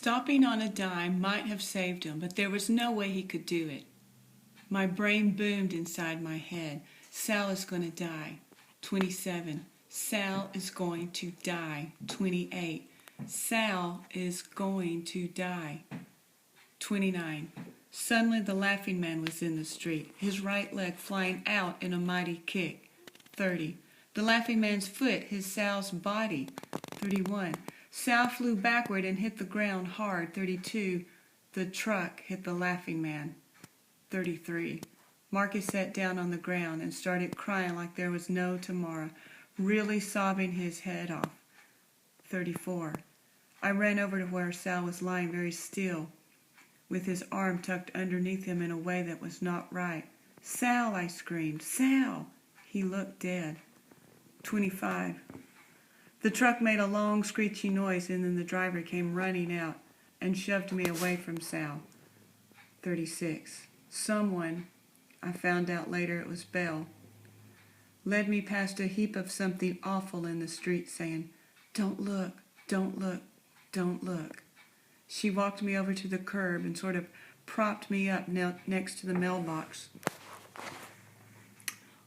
Stopping on a dime might have saved him, but there was no way he could do it. My brain boomed inside my head. Sal is going to die. 27. Sal is going to die. 28. Sal is going to die. 29. Suddenly the laughing man was in the street, his right leg flying out in a mighty kick. 30. The laughing man's foot hit Sal's body. 31. Sal flew backward and hit the ground hard. 32. The truck hit the laughing man. 33. Marcus sat down on the ground and started crying like there was no tomorrow, really sobbing his head off. 34. I ran over to where Sal was lying very still, with his arm tucked underneath him in a way that was not right. "Sal," I screamed. "Sal!" He looked dead. 25. The truck made a long screechy noise, and then the driver came running out and shoved me away from Sal. 36. Someone, I found out later it was Belle, led me past a heap of something awful in the street, saying, "Don't look, don't look, don't look." She walked me over to the curb and sort of propped me up next to the mailbox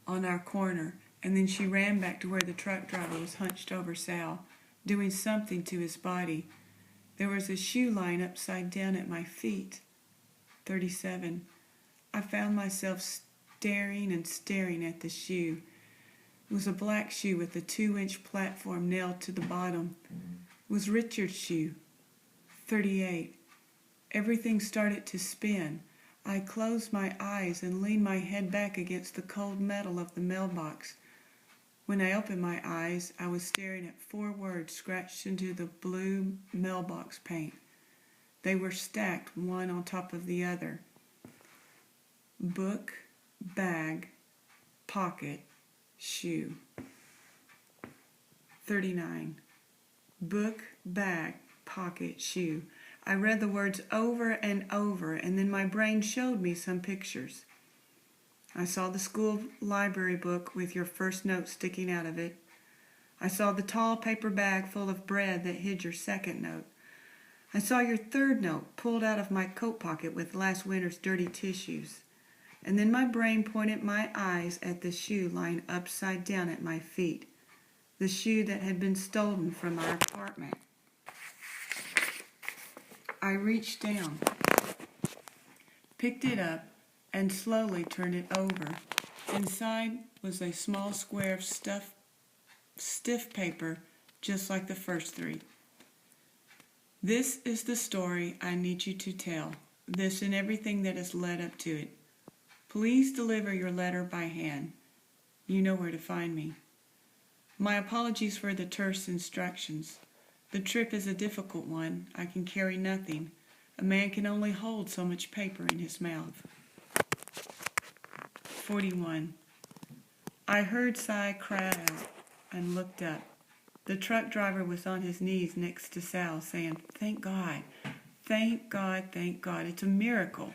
on our corner, and then she ran back to where the truck driver was hunched over Sal, doing something to his body. There was a shoe lying upside down at my feet. 37. I found myself staring and staring at the shoe. It was a black shoe with a 2-inch platform nailed to the bottom. It was Richard's shoe. 38. Everything started to spin. I closed my eyes and leaned my head back against the cold metal of the mailbox. When I opened my eyes, I was staring at 4 words scratched into the blue mailbox paint. They were stacked one on top of the other. Book, bag, pocket, shoe. 39. Book, bag, pocket, shoe. I read the words over and over, and then my brain showed me some pictures. I saw the school library book with your first note sticking out of it. I saw the tall paper bag full of bread that hid your second note. I saw your third note pulled out of my coat pocket with last winter's dirty tissues. And then my brain pointed my eyes at the shoe lying upside down at my feet, the shoe that had been stolen from our apartment. I reached down, picked it up, and slowly turned it over. Inside was a small square of stiff paper, just like the first 3. This is the story I need you to tell, this and everything that has led up to it. Please deliver your letter by hand. You know where to find me. My apologies for the terse instructions. The trip is a difficult one. I can carry nothing. A man can only hold so much paper in his mouth. 41. I heard Cy cry out and looked up. The truck driver was on his knees next to Sal, saying, "Thank God, thank God, thank God. It's a miracle."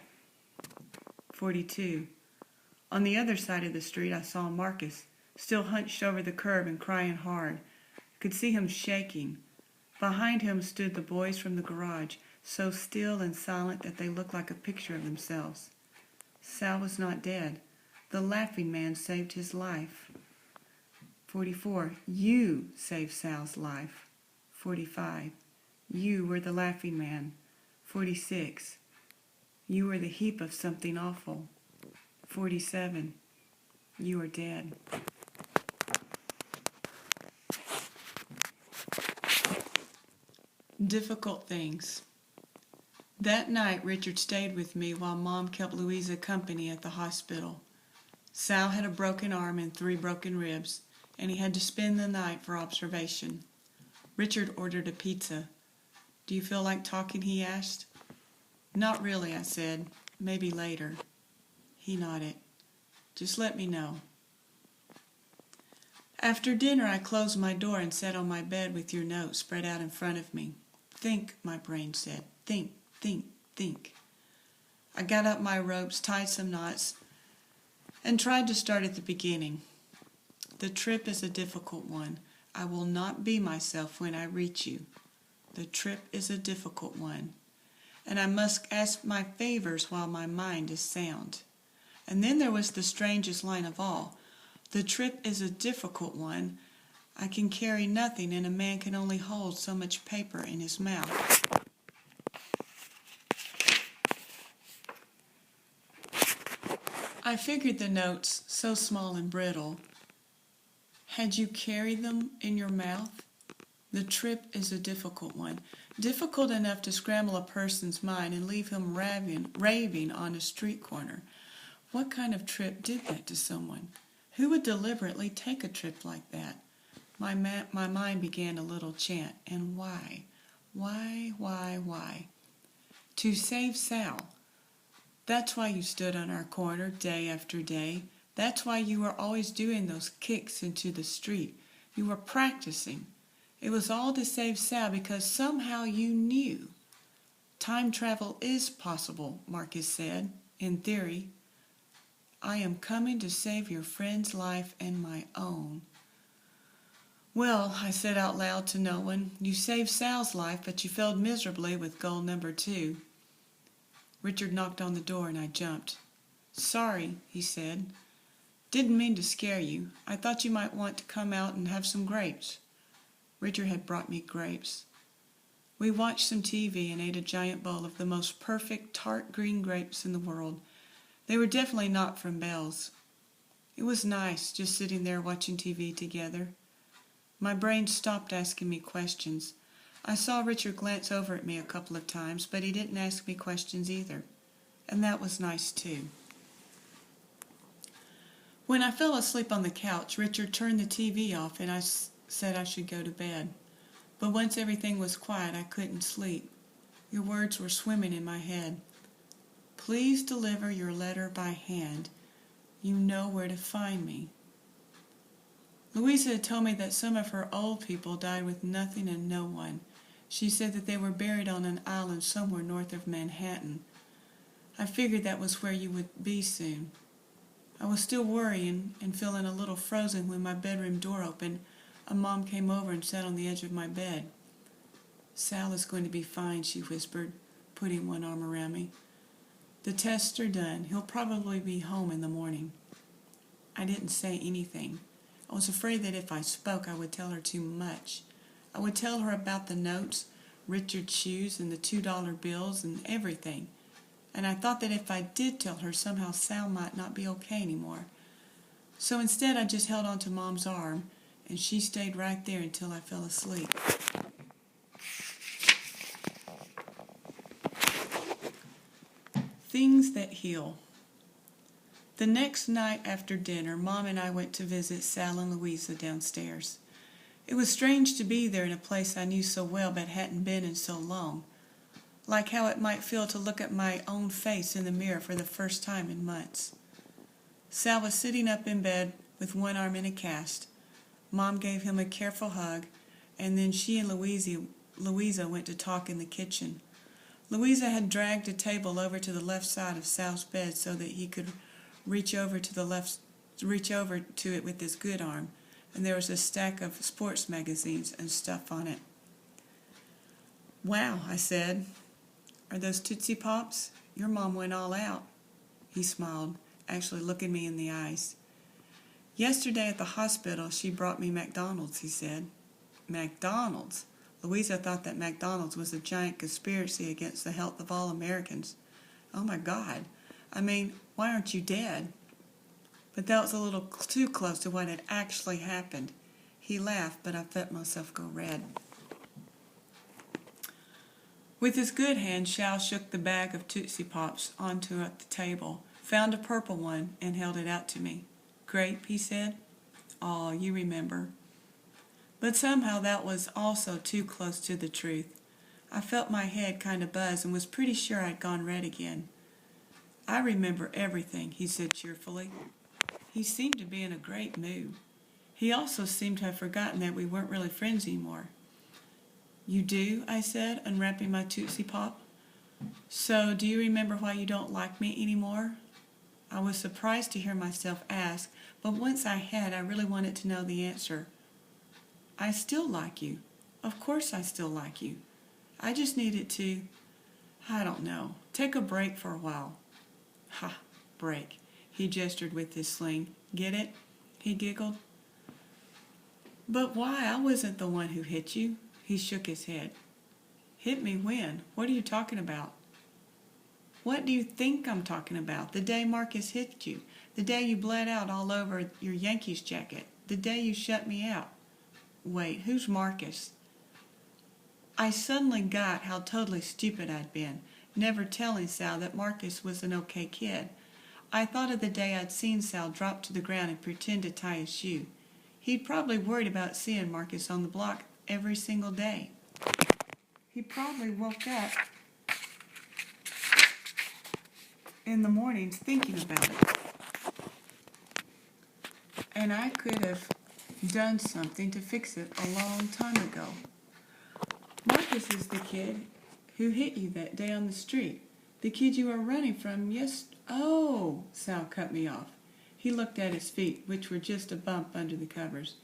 42. On the other side of the street, I saw Marcus, still hunched over the curb and crying hard. I could see him shaking. Behind him stood the boys from the garage, so still and silent that they looked like a picture of themselves. Sal was not dead. The laughing man saved his life. 44. You saved Sal's life. 45. You were the laughing man. 46. You were the heap of something awful. 47. You are dead. Difficult things. That night, Richard stayed with me while Mom kept Louisa company at the hospital. Sal had a broken arm and 3 broken ribs, and he had to spend the night for observation. Richard ordered a pizza. "Do you feel like talking?" he asked. "Not really," I said. "Maybe later." He nodded. "Just let me know." After dinner, I closed my door and sat on my bed with your note spread out in front of me. "Think," my brain said. "Think, think, think." I got up my ropes, tied some knots, and tried to start at the beginning. The trip is a difficult one. I will not be myself when I reach you. The trip is a difficult one, and I must ask my favors while my mind is sound. And then there was the strangest line of all. The trip is a difficult one. I can carry nothing, and a man can only hold so much paper in his mouth. I figured the notes, so small and brittle. Had you carried them in your mouth? The trip is a difficult one. Difficult enough to scramble a person's mind and leave him raving on a street corner. What kind of trip did that to someone? Who would deliberately take a trip like that? My mind began a little chant. And why? Why? To save Sal. That's why you stood on our corner day after day. That's why you were always doing those kicks into the street. You were practicing. It was all to save Sal because somehow you knew. Time travel is possible, Marcus said, in theory. I am coming to save your friend's life and my own. Well, I said out loud to no one, you saved Sal's life, but you failed miserably with goal number 2. Richard knocked on the door and I jumped. Sorry, he said. Didn't mean to scare you. I thought you might want to come out and have some grapes. Richard had brought me grapes. We watched some TV and ate a giant bowl of the most perfect tart green grapes in the world. They were definitely not from Bell's. It was nice just sitting there watching TV together. My brain stopped asking me questions. I saw Richard glance over at me a couple of times, but he didn't ask me questions either. And that was nice too. When I fell asleep on the couch, Richard turned the TV off and I said I should go to bed. But once everything was quiet, I couldn't sleep. Your words were swimming in my head. Please deliver your letter by hand. You know where to find me. Louisa had told me that some of her old people died with nothing and no one. She said that they were buried on an island somewhere north of Manhattan. I figured that was where you would be soon. I was still worrying and feeling a little frozen when my bedroom door opened. A mom came over and sat on the edge of my bed. Sal is going to be fine, she whispered, putting one arm around me. The tests are done. He'll probably be home in the morning. I didn't say anything. I was afraid that if I spoke, I would tell her too much. I would tell her about the notes, Richard's shoes, and the $2 bills, and everything. And I thought that if I did tell her, somehow Sal might not be okay anymore. So instead, I just held onto Mom's arm, and she stayed right there until I fell asleep. Things that heal. The next night after dinner, Mom and I went to visit Sal and Louisa downstairs. It was strange to be there in a place I knew so well but hadn't been in so long. Like how it might feel to look at my own face in the mirror for the first time in months. Sal was sitting up in bed with one arm in a cast. Mom gave him a careful hug, and then she and Louisa went to talk in the kitchen. Louisa had dragged a table over to the left side of Sal's bed so that he could reach over to it with his good arm, and there was a stack of sports magazines and stuff on it. Wow, I said. Are those Tootsie Pops? Your mom went all out. He smiled, actually looking me in the eyes. Yesterday at the hospital, she brought me McDonald's, he said. McDonald's? Louisa thought that McDonald's was a giant conspiracy against the health of all Americans. Oh my God. I mean, why aren't you dead? But that was a little too close to what had actually happened. He laughed, but I felt myself go red. With his good hand, Sal shook the bag of Tootsie Pops onto the table, found a purple one, and held it out to me. Grape, he said. Oh, you remember. But somehow that was also too close to the truth. I felt my head kind of buzz and was pretty sure I'd gone red again. I remember everything, he said cheerfully. He seemed to be in a great mood. He also seemed to have forgotten that we weren't really friends anymore. You do? I said, unwrapping my Tootsie Pop. So, do you remember why you don't like me anymore? I was surprised to hear myself ask, but once I had, I really wanted to know the answer. I still like you. Of course I still like you. I just needed to, I don't know, take a break for a while. Ha, break. He gestured with his sling. Get it? He giggled. But why? I wasn't the one who hit you. He shook his head. Hit me when? What are you talking about? What do you think I'm talking about? The day Marcus hit you. The day you bled out all over your Yankees jacket. The day you shut me out. Wait, who's Marcus? I suddenly got how totally stupid I'd been, never telling Sal that Marcus was an okay kid. I thought of the day I'd seen Sal drop to the ground and pretend to tie his shoe. He'd probably worried about seeing Marcus on the block every single day. He probably woke up in the mornings thinking about it. And I could have done something to fix it a long time ago. Marcus is the kid who hit you that day on the street. The kid you were running from, yes. Oh, Sal cut me off. He looked at his feet, which were just a bump under the covers.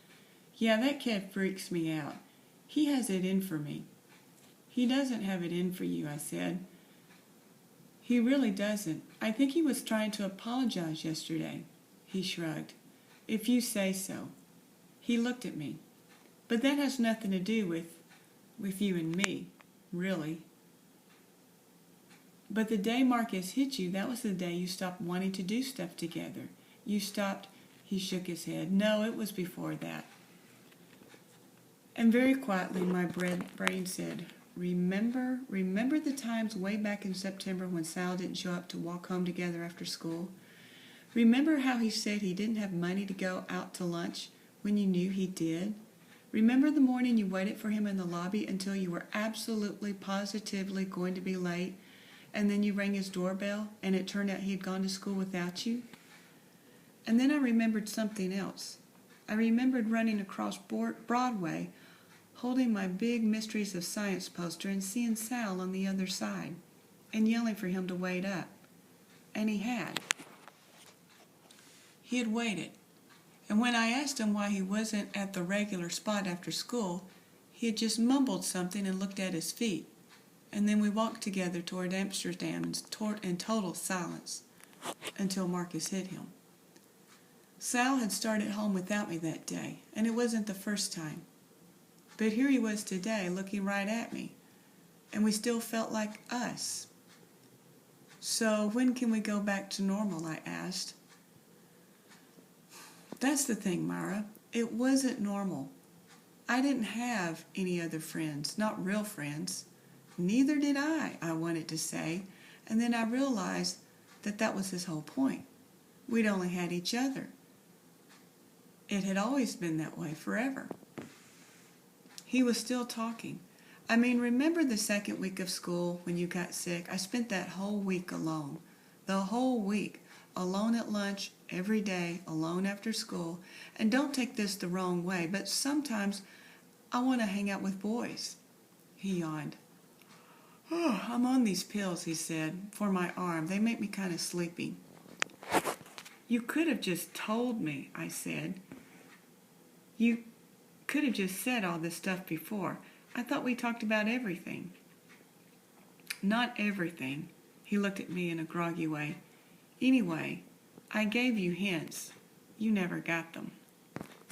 Yeah, that kid freaks me out. He has it in for me. He doesn't have it in for you, I said. He really doesn't. I think he was trying to apologize yesterday. He shrugged. If you say so. He looked at me. But that has nothing to do with you and me, really. But the day Marcus hit you, that was the day you stopped wanting to do stuff together. You stopped, he shook his head. No, it was before that. And very quietly my brain said, remember the times way back in September when Sal didn't show up to walk home together after school? Remember how he said he didn't have money to go out to lunch when you knew he did? Remember the morning you waited for him in the lobby until you were absolutely, positively going to be late, and then you rang his doorbell, and it turned out he had gone to school without you? And then I remembered something else. I remembered running across Broadway, holding my big Mysteries of Science poster and seeing Sal on the other side, and yelling for him to wait up. And he had. He had waited. And when I asked him why he wasn't at the regular spot after school, he had just mumbled something and looked at his feet. And then we walked together toward Amsterdam in total silence until Marcus hit him. Sal had started home without me that day, and it wasn't the first time. But here he was today, looking right at me, and we still felt like us. So when can we go back to normal, I asked. That's the thing, Myra. It wasn't normal. I didn't have any other friends, not real friends. Neither did I wanted to say, and then I realized that was his whole point. We'd only had each other. It had always been that way, forever. He was still talking. I mean, remember the second week of school when you got sick? I spent that whole week alone. The whole week. Alone at lunch, every day, alone after school. And don't take this the wrong way, but sometimes I want to hang out with boys. He yawned. Oh, I'm on these pills, he said, for my arm. They make me kind of sleepy. You could have just told me, I said. You could have just said all this stuff before. I thought we talked about everything. Not everything. He looked at me in a groggy way. Anyway, I gave you hints. You never got them.